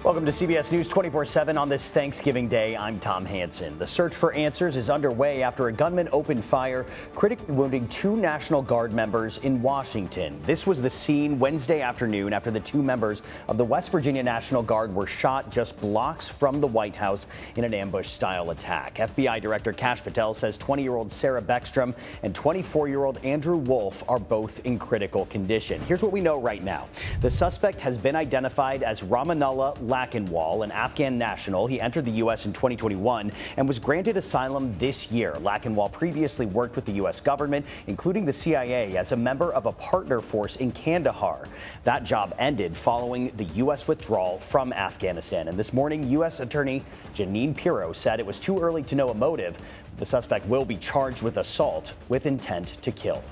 Welcome to CBS News 24/7 on this Thanksgiving Day. I'm Tom Hansen. The search for answers is underway after a gunman opened fire, critically wounding two National Guard members in Washington. This was the scene Wednesday afternoon after the two members of the West Virginia National Guard were shot just blocks from the White House in an ambush-style attack. FBI Director Kash Patel says 20-year-old Sarah Beckstrom and 24-year-old Andrew Wolf are both in critical condition. Here's what we know right now. The suspect has been identified as Rahmanullah Lakanwal, an Afghan national. He entered the U.S. in 2021 and was granted asylum this year. Lakanwal previously worked with the U.S. government, including the CIA, as a member of a partner force in Kandahar. That job ended following the U.S. withdrawal from Afghanistan. And this morning, U.S. Attorney Jeanine Pirro said it was too early to know a motive. The suspect will be charged with assault with intent to kill.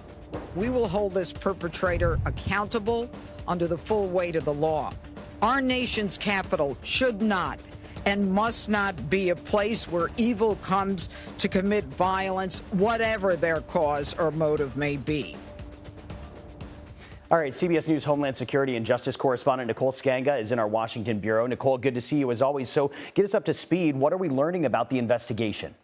We will hold this perpetrator accountable under the full weight of the law. Our nation's capital should not and must not be a place where evil comes to commit violence, whatever their cause or motive may be. All right, CBS News Homeland Security and Justice correspondent Nicole Sganga is in our Washington bureau. Nicole, good to see you as always. So get us up to speed. What are we learning about the investigation?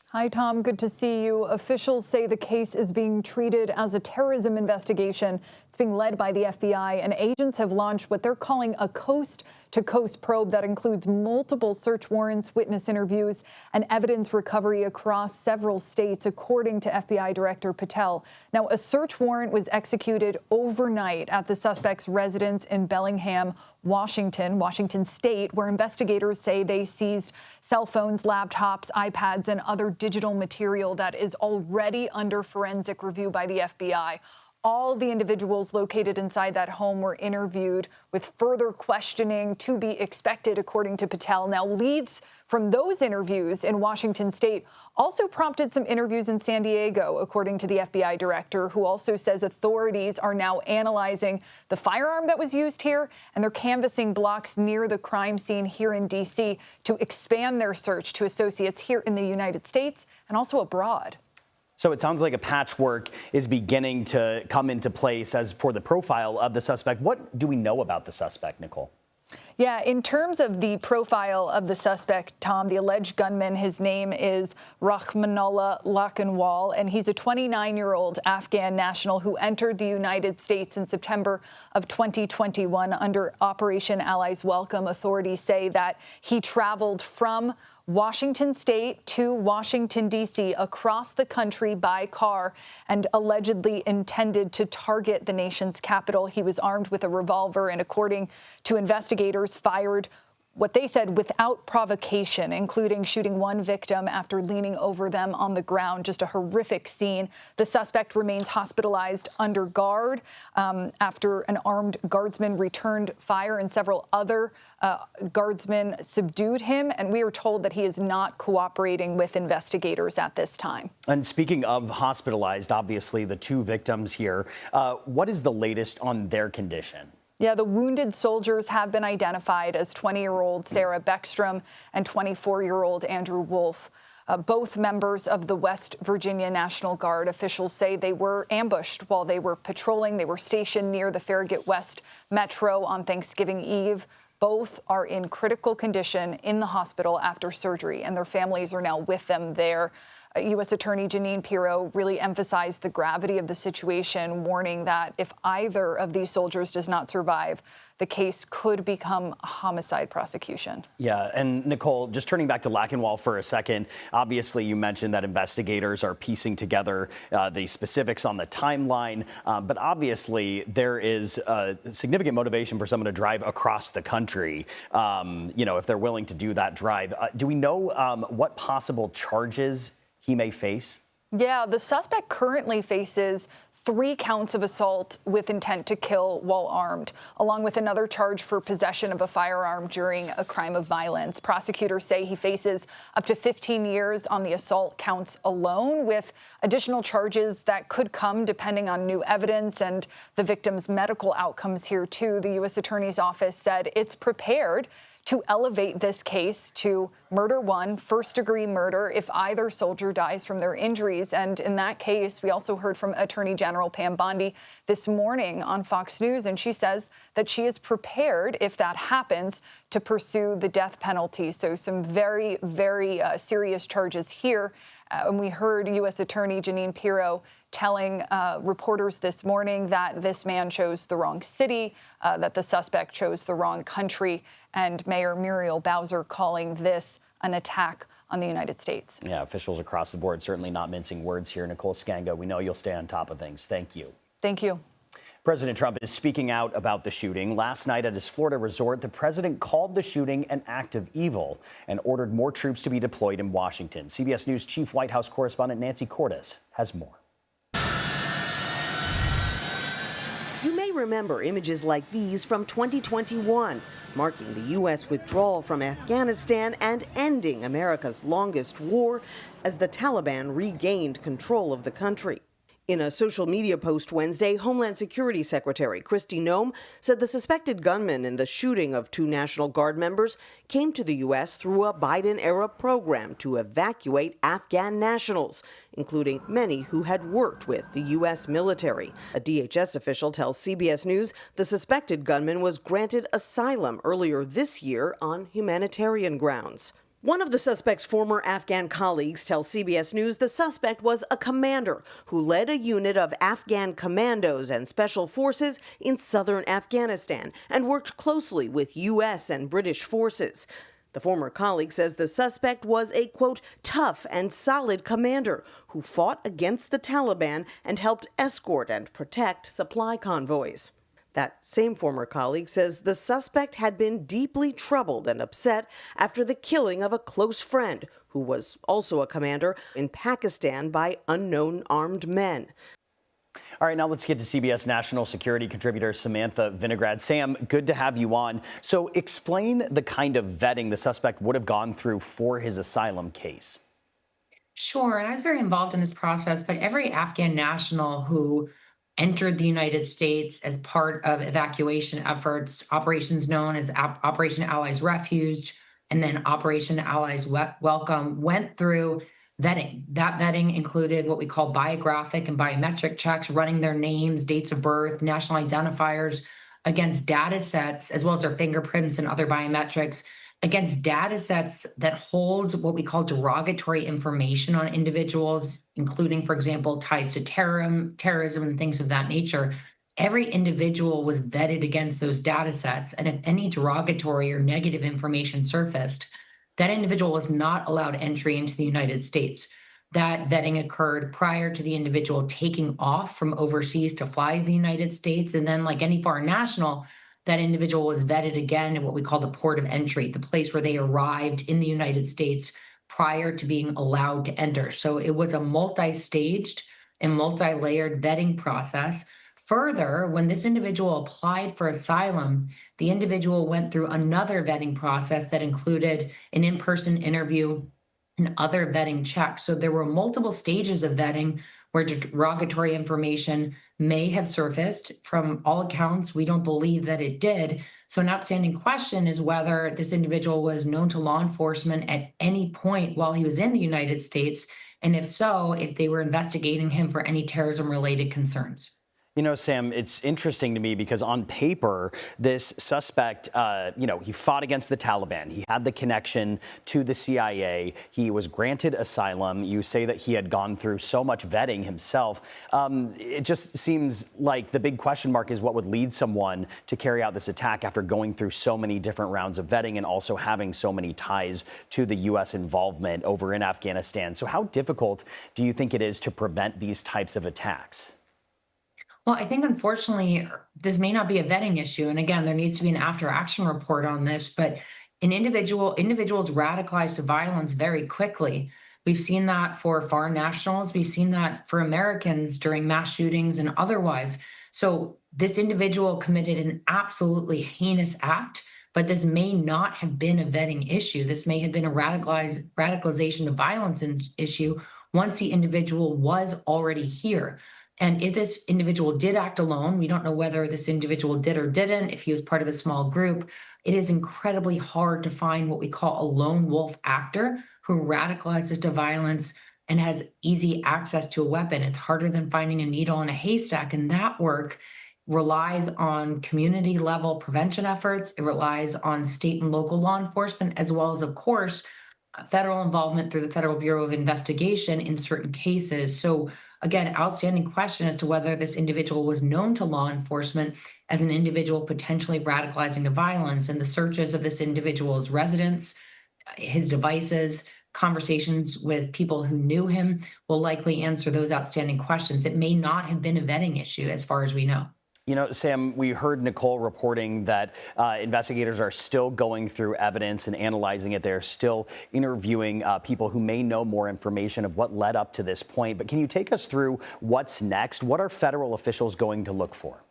Hi, Tom. Good to see you. Officials say the case is being treated as a terrorism investigation. It's being led by the FBI, and agents have launched what they're calling a coast-to-coast probe that includes multiple search warrants, witness interviews, and evidence recovery across several states, according to FBI Director Patel. Now, a search warrant was executed overnight at the suspect's residence in Bellingham, Washington State, where investigators say they seized cell phones, laptops, iPads, and other digital material that is already under forensic review by the FBI. All the individuals located inside that home were interviewed, with further questioning to be expected, according to Patel. Now, leads from those interviews in Washington State also prompted some interviews in San Diego, according to the FBI director, who also says authorities are now analyzing the firearm that was used here, and they're canvassing blocks near the crime scene here in D.C. to expand their search to associates here in the United States and also abroad. So it sounds like a patchwork is beginning to come into place as for the profile of the suspect. What do we know about the suspect, Nicole? Yeah, in terms of the profile of the suspect, Tom, the alleged gunman, his name is Rahmanullah Lakanwal, and he's a 29-year-old Afghan national who entered the United States in September of 2021 under Operation Allies Welcome. Authorities say that he traveled from Washington State to Washington, D.C., across the country by car, and allegedly intended to target the nation's capital. He was armed with a revolver and, according to investigators, fired what they said without provocation, including shooting one victim after leaning over them on the ground. Just a horrific scene. The suspect remains hospitalized under guard after an armed guardsman returned fire, and several other guardsmen subdued him. And we are told that he is not cooperating with investigators at this time. And speaking of hospitalized, obviously the two victims here, what is the latest on their condition? Yeah, the wounded soldiers have been identified as 20-year-old Sarah Beckstrom and 24-year-old Andrew Wolf, both members of the West Virginia National Guard. Officials say they were ambushed while they were patrolling. They were stationed near the Farragut West Metro on Thanksgiving Eve. Both are in critical condition in the hospital after surgery, and their families are now with them there. U.S. Attorney Jeanine Pirro really emphasized the gravity of the situation, warning that if either of these soldiers does not survive, the case could become a homicide prosecution. Yeah, and Nicole, just turning back to Lakanwal for a second, obviously you mentioned that investigators are piecing together the specifics on the timeline, but obviously there is significant motivation for someone to drive across the country, if they're willing to do that drive. Do we know what possible charges he may face? Yeah, the suspect currently faces 3 counts of assault with intent to kill while armed, along with another charge for possession of a firearm during a crime of violence. Prosecutors say he faces up to 15 years on the assault counts alone, with additional charges that could come depending on new evidence and the victim's medical outcomes here, too. The U.S. Attorney's Office said it's prepared to elevate this case to murder one, first-degree murder, if either soldier dies from their injuries. And in that case, we also heard from Attorney General Pam Bondi this morning on Fox News, and she says that she is prepared, if that happens, to pursue the death penalty. So some very, very serious charges here. And we heard U.S. Attorney Jeanine Pirro telling reporters this morning that this man chose the wrong city, that the suspect chose the wrong country, and Mayor Muriel Bowser calling this an attack on the United States. Yeah, officials across the board certainly not mincing words here. Nicole Sganga, we know you'll stay on top of things. Thank you. Thank you. President Trump is speaking out about the shooting. Last night at his Florida resort, the president called the shooting an act of evil and ordered more troops to be deployed in Washington. CBS News Chief White House correspondent Nancy Cordes has more. You may remember images like these from 2021, marking the U.S. withdrawal from Afghanistan and ending America's longest war as the Taliban regained control of the country. In a social media post Wednesday, Homeland Security Secretary Kristi Noem said the suspected gunman in the shooting of 2 National Guard members came to the U.S. through a Biden-era program to evacuate Afghan nationals, including many who had worked with the U.S. military. A DHS official tells CBS News the suspected gunman was granted asylum earlier this year on humanitarian grounds. One of the suspect's former Afghan colleagues tells CBS News the suspect was a commander who led a unit of Afghan commandos and special forces in southern Afghanistan and worked closely with U.S. and British forces. The former colleague says the suspect was a, quote, tough and solid commander who fought against the Taliban and helped escort and protect supply convoys. That same former colleague says the suspect had been deeply troubled and upset after the killing of a close friend, who was also a commander, in Pakistan by unknown armed men. All right, now let's get to CBS national security contributor Samantha Vinograd. Sam, good to have you on. So explain the kind of vetting the suspect would have gone through for his asylum case. Sure, and I was very involved in this process, but every Afghan national who entered the United States as part of evacuation efforts, operations known as Operation Allies Refuge, and then Operation Allies Welcome, went through vetting. That vetting included what we call biographic and biometric checks, running their names, dates of birth, national identifiers against data sets, as well as their fingerprints and other biometrics, against data sets that hold what we call derogatory information on individuals, including, for example, ties to terrorism and things of that nature. Every individual was vetted against those data sets, and if any derogatory or negative information surfaced, that individual was not allowed entry into the United States. That vetting occurred prior to the individual taking off from overseas to fly to the United States, and then, like any foreign national, that individual was vetted again in what we call the port of entry, the place where they arrived in the United States prior to being allowed to enter. So it was a multi-staged and multi-layered vetting process. Further, when this individual applied for asylum, the individual went through another vetting process that included an in-person interview and other vetting checks. So there were multiple stages of vetting where derogatory information may have surfaced. From all accounts, we don't believe that it did. So an outstanding question is whether this individual was known to law enforcement at any point while he was in the United States, and if so, if they were investigating him for any terrorism-related concerns. You know, Sam, it's interesting to me because on paper, this suspect, he fought against the Taliban. He had the connection to the CIA. He was granted asylum. You say that he had gone through so much vetting himself. It just seems like the big question mark is what would lead someone to carry out this attack after going through so many different rounds of vetting and also having so many ties to the U.S. involvement over in Afghanistan. So how difficult do you think it is to prevent these types of attacks? Well, I think, unfortunately, this may not be a vetting issue. And again, there needs to be an after-action report on this. But individuals radicalize to violence very quickly. We've seen that for foreign nationals. We've seen that for Americans during mass shootings and otherwise. So this individual committed an absolutely heinous act, but this may not have been a vetting issue. This may have been a radicalization to violence issue once the individual was already here. And if this individual did act alone, we don't know whether this individual did or didn't, if he was part of a small group, it is incredibly hard to find what we call a lone wolf actor who radicalizes to violence and has easy access to a weapon. It's harder than finding a needle in a haystack. And that work relies on community level prevention efforts. It relies on state and local law enforcement, as well as, of course, federal involvement through the Federal Bureau of Investigation in certain cases. So, again, outstanding question as to whether this individual was known to law enforcement as an individual potentially radicalizing to violence. And the searches of this individual's residence, his devices, conversations with people who knew him will likely answer those outstanding questions. It may not have been a vetting issue as far as we know. You know, Sam, we heard Nicole reporting that investigators are still going through evidence and analyzing it. They're still interviewing people who may know more information of what led up to this point. But can you take us through what's next? What are federal officials going to look for?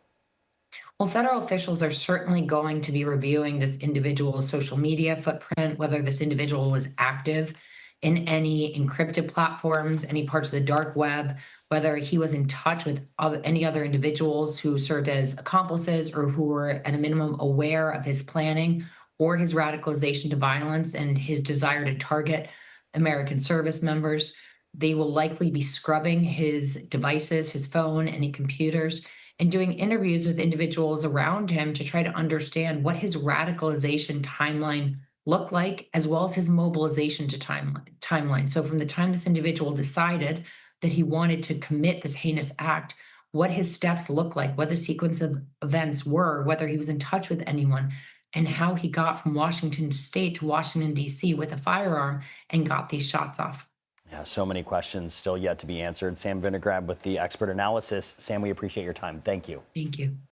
Well, federal officials are certainly going to be reviewing this individual's social media footprint, whether this individual was active in any encrypted platforms, any parts of the dark web, whether he was in touch with any other individuals who served as accomplices or who were at a minimum aware of his planning or his radicalization to violence and his desire to target American service members. They will likely be scrubbing his devices, his phone, any computers, and doing interviews with individuals around him to try to understand what his radicalization timeline looked like, as well as his mobilization to timeline. So from the time this individual decided that he wanted to commit this heinous act, what his steps looked like, what the sequence of events were, whether he was in touch with anyone, and how he got from Washington State to Washington, D.C. with a firearm and got these shots off. Yeah, so many questions still yet to be answered. Sam Vinograd with the expert analysis. Sam, we appreciate your time. Thank you. Thank you.